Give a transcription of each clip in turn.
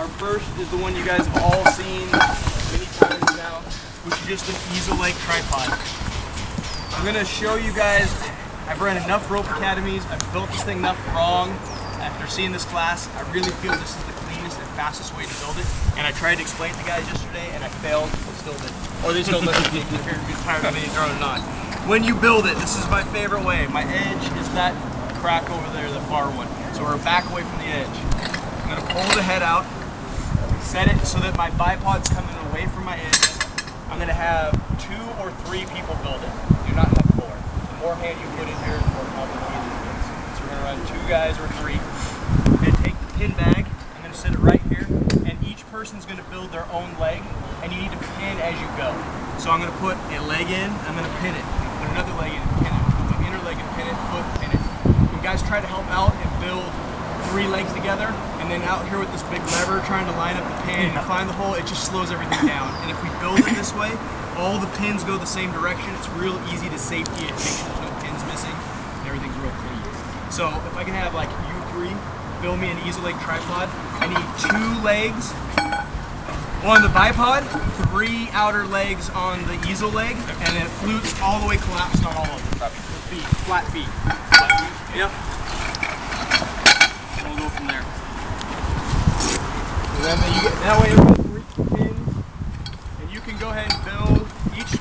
Our first is the one you guys have all seen many times now, which is just an easel leg tripod. I'm gonna show you guys, I've run enough rope academies, I've built this thing enough wrong. After seeing this class, I really feel this is the cleanest and fastest way to build it. And I tried to explain to the guys yesterday and I failed, but still did. Or they still listened to me if you're tired of me or not. When you build it, this is my favorite way. My edge is that crack over there, the far one. So we're back away from the edge. I'm gonna pull the head out, set it so that my bipod's coming away from my edge. I'm gonna have 2 or 3 people build it. Do not have 4. The more hand you put in here, the more complicated it is. So we're gonna run 2 guys or 3. I'm gonna take the pin bag, I'm gonna set it right here, and each person's gonna build their own leg, and you need to pin as you go. So I'm gonna put a leg in, I'm gonna pin it. Put another leg in, pin it. Put the inner leg and pin it, foot, pin it. When guys try to help out and build 3 legs together, and then out here with this big lever trying to line up the pin and find the hole, it just slows everything down. And if we build it this way, all the pins go the same direction. It's real easy to safety it, make sure there's no pins missing, and everything's real clean. So if I can have like you 3 build me an easel leg tripod, I need 2 legs on the bipod, 3 outer legs on the easel leg, and then flutes all the way collapsed on all of them. Feet, flat feet. Yep. We'll go from there. And then you get, that way everyone can reach the pins, and you can go ahead and build. Each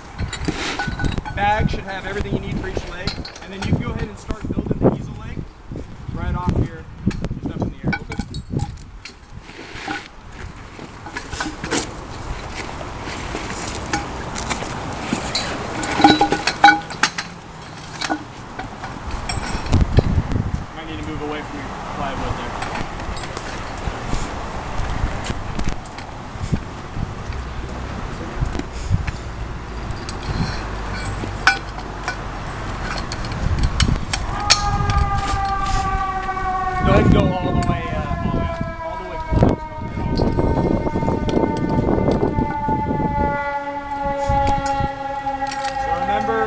bag should have everything you need for each leg, and then you can go ahead and start building the easel leg right off here, just up in the air. Might need to move away from your plywood there. Go ahead and go all the way collapsed on there. So remember,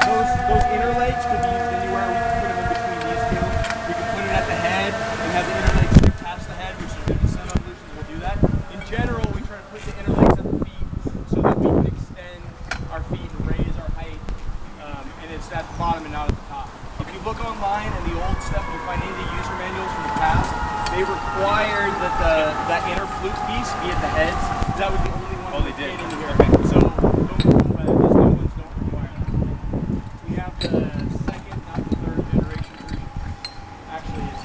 those inner legs could be used anywhere. We can put them in between these 2. We can put it at the head and have the inner legs stick past the head, which is going to be some evolutions. We'll do that. In general, we try to put the inner legs at the feet so that we can extend our feet and raise our height. And it's at the bottom and not at the top. If you look online and the old stuff, you find any of the user manuals from the past, they required that that inner flute piece be at the heads. That was the only one that they did in here. So don't go by that. These new ones don't require that. We have the 2nd, not the 3rd generation version. Actually, it's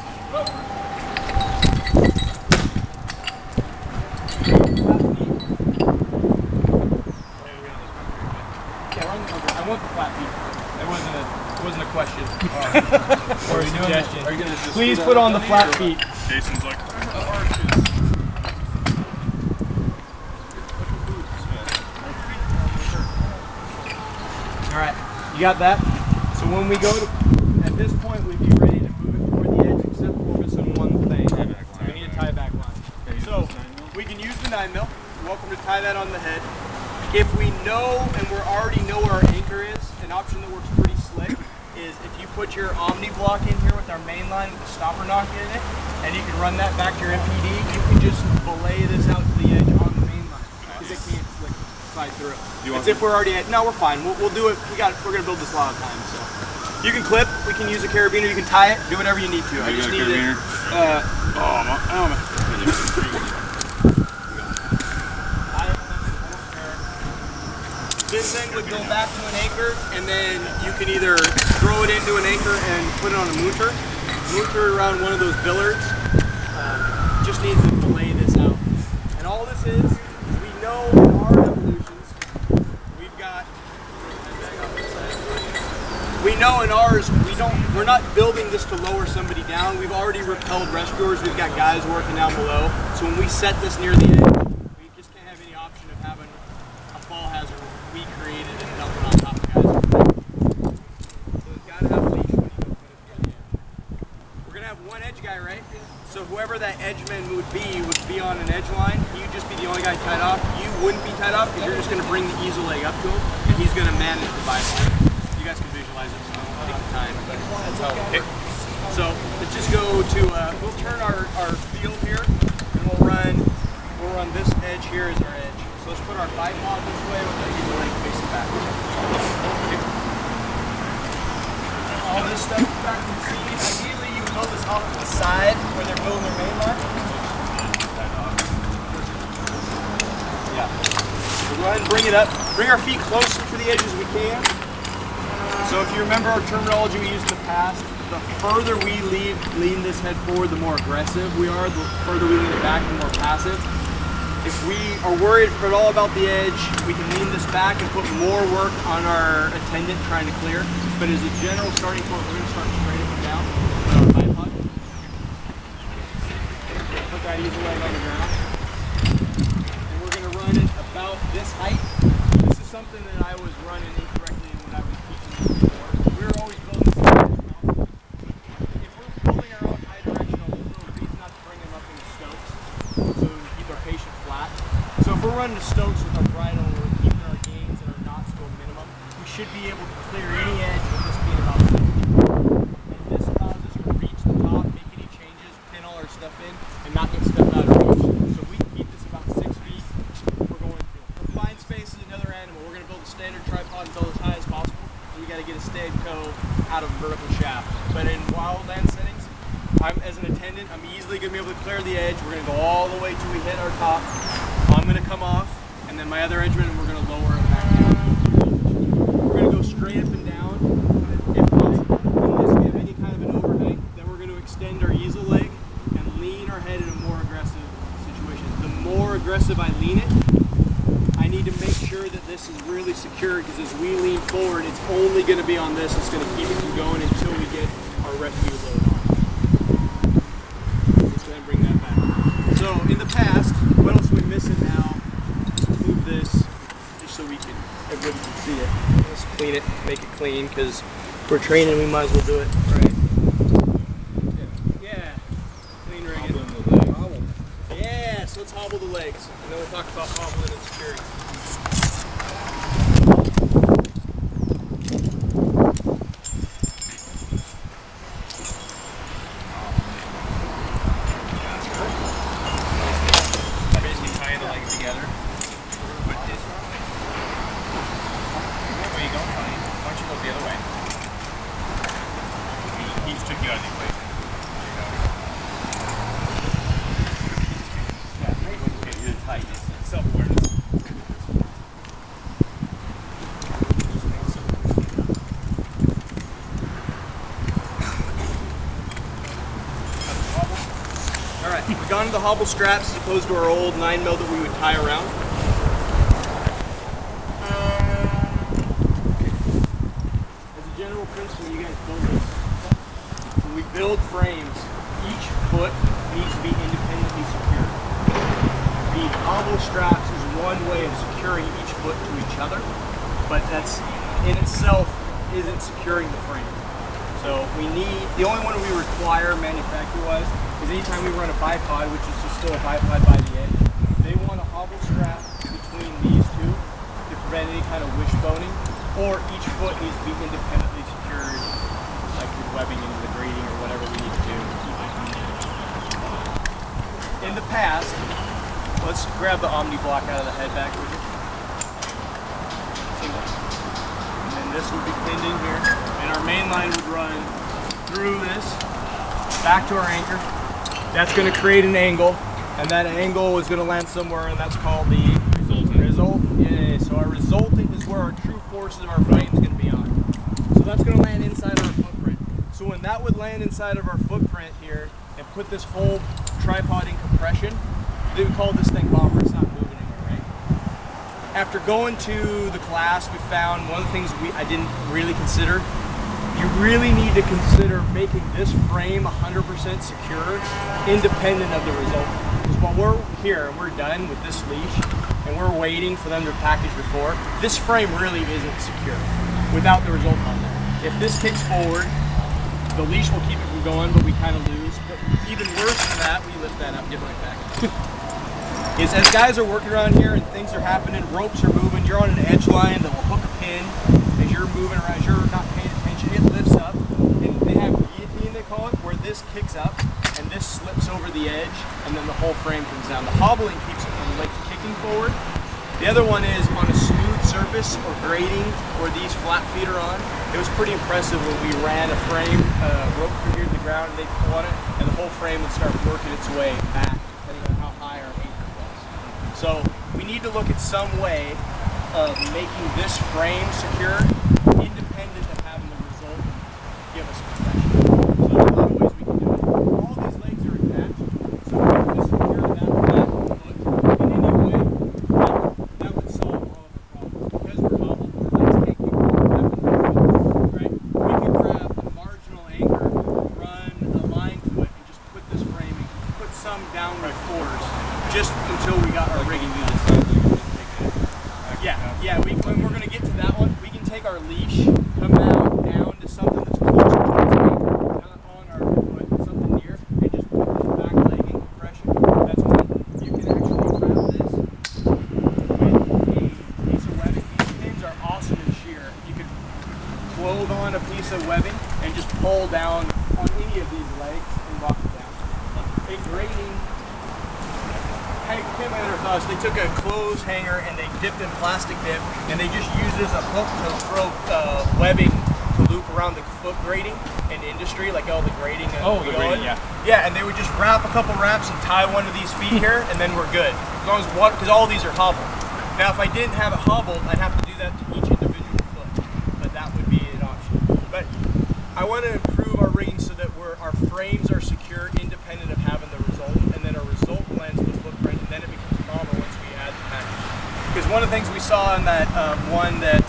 I want the flat feet. It wasn't a question. Or a suggestion. Are you gonna just please put on the flat feet. Jason's like, Alright, you got that? So when we go to, at this point, we'd be ready to move it toward the edge, except for missing one thing. We need a tie back line. So we can use the 9mm. You're welcome to tie that on the head. If we know and we already know where our anchor is, an option that works pretty slick is if you put your Omni block in here with our main line with the stopper knock in it, and you can run that back to your MPD, you can just belay this out to the edge on the main line because it can't slide through. As if we're already at, no, we're fine. We'll do it. We're gonna build this a lot of times. So you can clip. We can use a carabiner. You can tie it. Do whatever you need to. I just need it. This thing would go back to an anchor, and then you can either throw it into an anchor and put it on a mooter around one of those billards. Just needs to belay this out. And all this is we know in our evolutions, we know in ours, we're not building this to lower somebody down. We've already repelled rescuers. We've got guys working down below. So when we set this near the edge, we just can't have any option of having a fall hazard we created and dumping on top of guys. So it's got to have a leash when you go put it near the edge. We're going to have one edge guy, right? So whoever that edgeman would be on an edge line. You'd just be the only guy tied off. You wouldn't be tied off because you're just going to bring the easel leg up to him, and he's going to manage the bicep. You guys can visualize it, so I won't take the time. But that's how it works. So let's just go to, we'll turn our field here. edge here is our edge. So let's put our bipod this way with our easel leg facing back. All this stuff back to the seat. Ideally, you build this off to the side where they're building their main line. Yeah. So go ahead and bring it up. Bring our feet closer to the edge as we can. So if you remember our terminology we used in the past, the further we lean this head forward, the more aggressive we are. The further we lean it back, the more passive. If we are worried at all about the edge, we can lean this back and put more work on our attendant trying to clear. But as a general starting point, we're going to start straight up and down. Put our bipod. Put that easy leg on the ground. And we're going to run it about this height. This is something that I was running incorrectly when I was teaching this before. We were always building this mountain. If we're building our own high directional, there's no reason not to bring them up into Stokes so we can keep our patient flat. So if we're running to Stokes with our bridle, we're keeping our gains and our knots to a minimum, we should be able to clear any edge with this being about 6 feet. And this allows us to reach the top, make any changes, pin all our stuff in, and not get stuff out of reach. So we can keep this about 6 feet. We're going through. Confined space is another animal. We're going to build a standard tripod and build as high as possible. And we got to get a Steadco out of a vertical shaft. But in wildland settings, as an attendant, I'm easily going to be able to clear the edge. We're going to go all the way till we hit our top. I'm going to come off, and then my other edgeman, we're going to lower it back down. We're going to go straight up and down, if possible. Unless we have any kind of an overhang, then we're going to extend our easel leg and lean our head in a more aggressive situation. The more aggressive I lean it, I need to make sure that this is really secure, because as we lean forward, it's only going to be on this. It's going to keep it from going until we get our rescue load on. Let's go ahead and bring that back. So in the past, what else are we missing now? Let's move this just so everybody can see it. Let's clean it, make it clean, because if we're training, we might as well do it right. Yeah. Clean rigging. Yeah, so let's hobble the legs. And then we'll talk about hobbling and security. We've gone to the hobble straps as opposed to our old 9mm that we would tie around. As a general principle, you guys build this. When we build frames, each foot needs to be independently secured. The hobble straps is one way of securing each foot to each other, but that's in itself isn't securing the frame. So the only one we require manufacturer-wise is anytime we run a bipod, which is just still a bipod by the edge, they want a hobble strap between these two to prevent any kind of wishboning, or each foot needs to be independently secured, like with webbing into the grating or whatever we need to do. In the past, let's grab the Omni block out of the head back with you. And then this would be pinned in here, and our main line would run through this, back to our anchor. That's going to create an angle, and that angle is going to land somewhere, and that's called the resultant. Yeah, so our resultant is where our true forces of our frame is going to be on. So that's going to land inside our footprint. So when that would land inside of our footprint here and put this whole tripod in compression, they would call this thing bomber. It's not moving anywhere, right? After going to the class, we found one of the things I didn't really consider. You really need to consider making this frame 100% secure, independent of the result. Because while we're here and we're done with this leash, and we're waiting for them to package before, this frame really isn't secure without the result on there. If this kicks forward, the leash will keep it from going, but we kind of lose. But even worse than that, we lift that up, get right back. Is as guys are working around here and things are happening, ropes are moving, you're on an edge line that will hook a pin as you're moving around, as you're not paying attention, it lifts up, and they have guillotine, they call it, where this kicks up and this slips over the edge, and then the whole frame comes down. The hobbling keeps it from legs kicking forward. The other one is on a smooth surface or grading where these flat feet are on. It was pretty impressive when we ran a frame, rope through here to the ground, and they'd pull on it, and the whole frame would start working its way back, depending on how high our anchor was. So we need to look at some way of making this frame secure, independent of having the result give us compression. So there's a lot of ways we can do it. All these legs are attached, so we can just secure that back foot in any way. That would solve all of our problems. Because we're hobbled, our legs can't keep going, right? We could grab a marginal anchor, run a line to it, and just put this frame and put some downward force just until we got our rigging unit. Yeah, when we're going to get to that one, we can take our leash, come out down to something that's closer to its anchor, not on our foot, something near, and just put this back leg in compression. That's when you can actually wrap this with a piece of webbing. These things are awesome in shear. You could clothe on a piece of webbing and just pull down on any of these legs and lock it down. A grading came out of us. They took a clothes hanger and they dipped in plastic dip, and they just used as a hook to throw webbing to loop around the foot grating in industry, like all the grating. The grating, yeah. Yeah, and they would just wrap a couple wraps and tie one of these feet here, and then we're good. As long as one, because all these are hobbled. Now, if I didn't have it hobbled, I'd have to do that to each individual foot, but that would be an option. But I want to improve our rigging so that our frames are secure, independent of having the result, and then our result blends the footprint, and then it becomes bomber once we add the package. Because one of the things we saw in that one that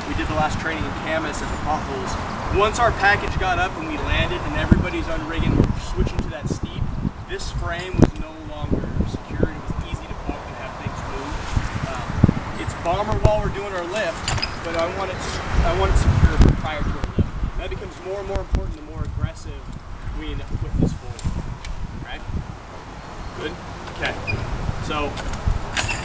we did the last training in Camas at the potholes, once our package got up and we landed and everybody's unrigging, we're switching to that steep, this frame was no longer secure. It was easy to bump and have things move. It's bomber while we're doing our lift, but I want it secure prior to our lift. That becomes more and more important the more aggressive we end up with this forward. Right? Good? Okay. So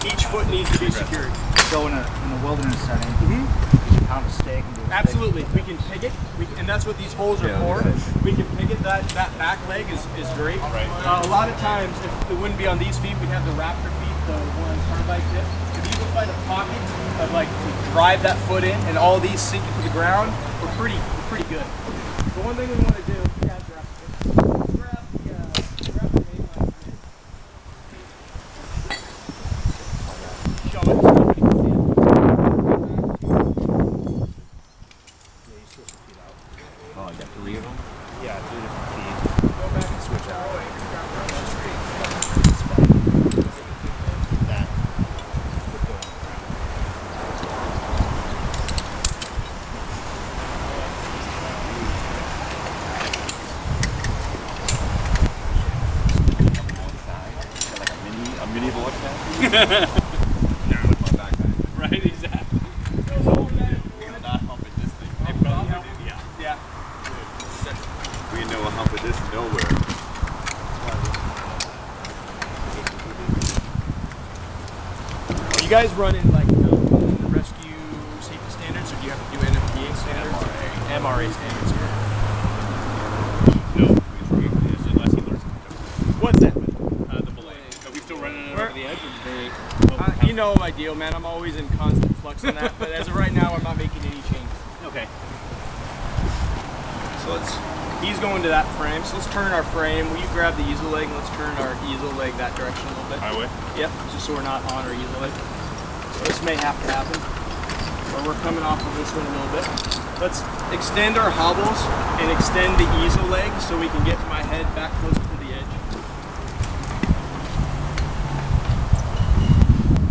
each foot needs to be secured. So in a wilderness setting, you can pound a stake and do a absolutely. We can pig it, and that's what these holes are for. We can pig it. That back leg is great. Right. A lot of times, if it wouldn't be on these feet, we'd have the raptor feet, the one carbide tip. If you can find a pocket of like to drive that foot in, and all these sink into the ground, we're pretty good. The one thing we want to do, yeah, grab the main line. Show it. Somebody can see it. Oh, I got 3 of them? Yeah, 3 different feet. Go back and switch out. That. A mini vortex? Yeah, with my backpack. Right, exactly. Not humping this thing. Yeah. We know a hump of this nowhere. You guys run in like rescue safety standards, or do you have to do NFPA standards? MRA standards here. No, unless he learns to do What's that? the belay. Are we still running it over the edge? Or they, You know my deal, man. I'm always in constant flux on that, but as of right now, I'm not making any changes. okay. So he's going to that frame, so let's turn our frame. Will you grab the easel leg and let's turn our easel leg that direction a little bit? Highway? Yep, just so we're not on our easel leg. So this may have to happen, or we're coming off of this one a little bit. Let's extend our hobbles and extend the easel leg so we can get my head back closer to the edge.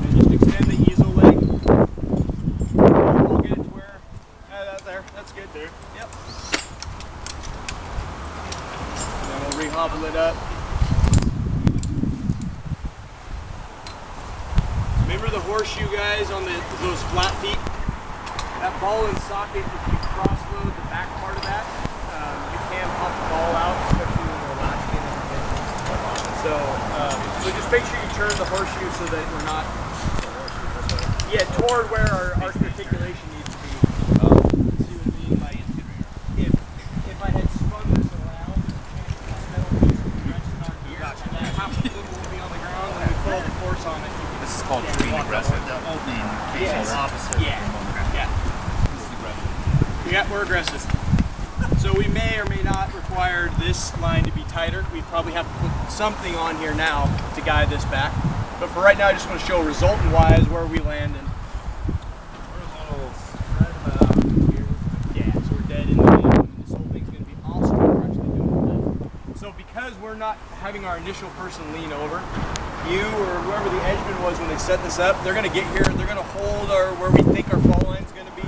And just extend the easel leg. We'll get it to where, there, that's good. There. Yep. And then we'll re-hobble it up. Remember the horseshoe, guys, on those flat feet? That ball and socket, if you cross-load the back part of that, you can pop the ball out, especially when we're latching and everything. So just make sure you turn the horseshoe so that we're not, toward where our articulation needs to be. See what I mean? Like, if I had spun this around, this metal piece would be wrenched in our gear, and then half the foot will be on the ground, and we pull the force force on it. This is called treating aggressive. The opening faces Yes. opposite. Yeah. Yeah. This is aggressive. Yeah, we're aggressive. So we may or may not require this line to be tighter. We probably have to put something on here now to guide this back. But for right now, I just want to show resultant-wise where we land. And We're a little right about here. yeah, so we're dead in the middle. And this whole thing's going to be awesome. We're actually doing the lift. So because we're not having our initial person lean over, you or whoever the edgeman was when they set this up, they're going to get here. They're going to hold our where we think our fall line's going to be.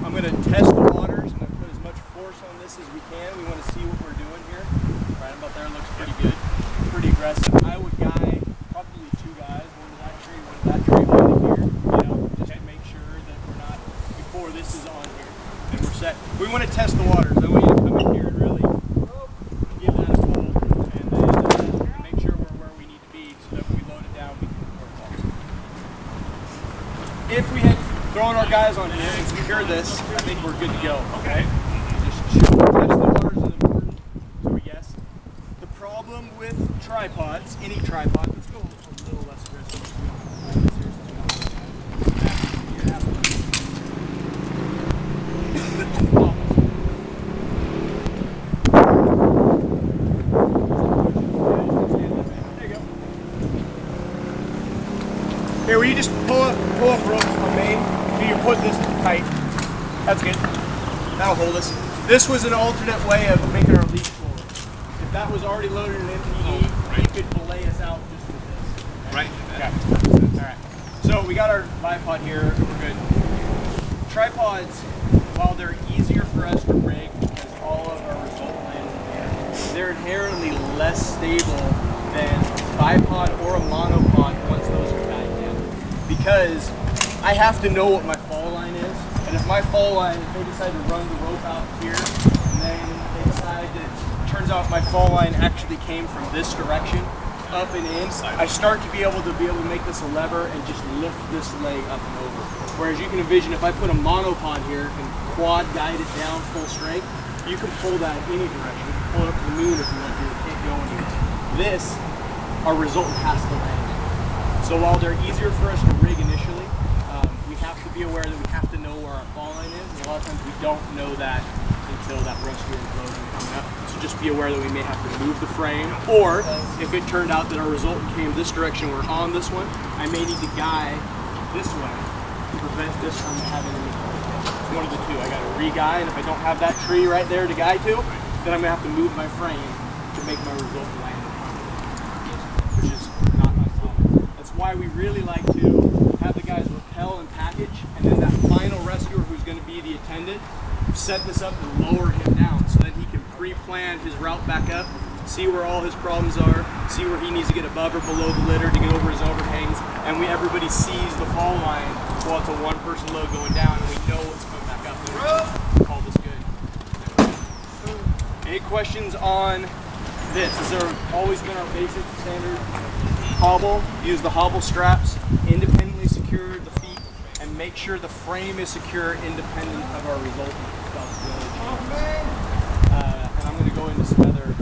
I'm going to test the waters. I'm going to put as much force on this as we can. We want to see what we're doing here. Right about there looks pretty good. Pretty aggressive. I would guide probably two guys, one to that tree, one to that tree, one to here, you know, just to make sure that we're not, before this is on here, and we're set. We want to test the waters. I want you to come in here and really give that a pull, and then make sure we're where we need to be so that when we load it down, we can record balls. If we had thrown our guys on here and secured this, I think we're good to go. Okay. Just test the waters is important. So we guess. The problem with tripods, any tripod, let's go a little less aggressive. There you go. Here, will you just pull up rope on main so you put this tight. That's good. That'll hold us. This was an alternate way of making our lead forward. If that was already loaded in MPE, you could belay us out just with this. Right. Okay. Alright. So we got our live pod here. We're good. Tripods, while they're easier for us to rig because all of our result lands in there, they're inherently less stable than bipod or a monopod once those are back in. Because I have to know what my fall line is. And if my fall line, if they decide to run the rope out here, and then they decide that, turns out my fall line actually came from this direction, up and in, I start to be able to make this a lever and just lift this leg up and over. Whereas you can envision if I put a monopod here and quad guide it down full strength, you can pull that any direction. You can pull it up to the moon if you want to, it can't go anywhere. This, our resultant has to land. So while they're easier for us to rig initially, we have to be aware that we have to know where our fall line is. And a lot of times we don't know that until that rescue is loading and coming up. So just be aware that we may have to move the frame, or if it turned out that our resultant came this direction, we're on this one, I may need to guide this way to prevent this from having any. It's one of the two. I got to re-guide, and if I don't have that tree right there to guide to, then I'm gonna have to move my frame to make my resultant land in front of it, which is not my problem. That's why we really like to have the guys rappel and package, and then that final rescuer who's going to be the attendant, set this up and lower him down so that he can pre-plan his route back up, see where all his problems are, see where he needs to get above or below the litter to get over his overhangs, and everybody sees the fall line while it's a one-person load going down, and we know what's coming back up. And call this good. Any questions on this? Has there always been our basic standard hobble? Use the hobble straps, independently secure the feet, and make sure the frame is secure independent of our resultant stuff. And I'm going to go into some other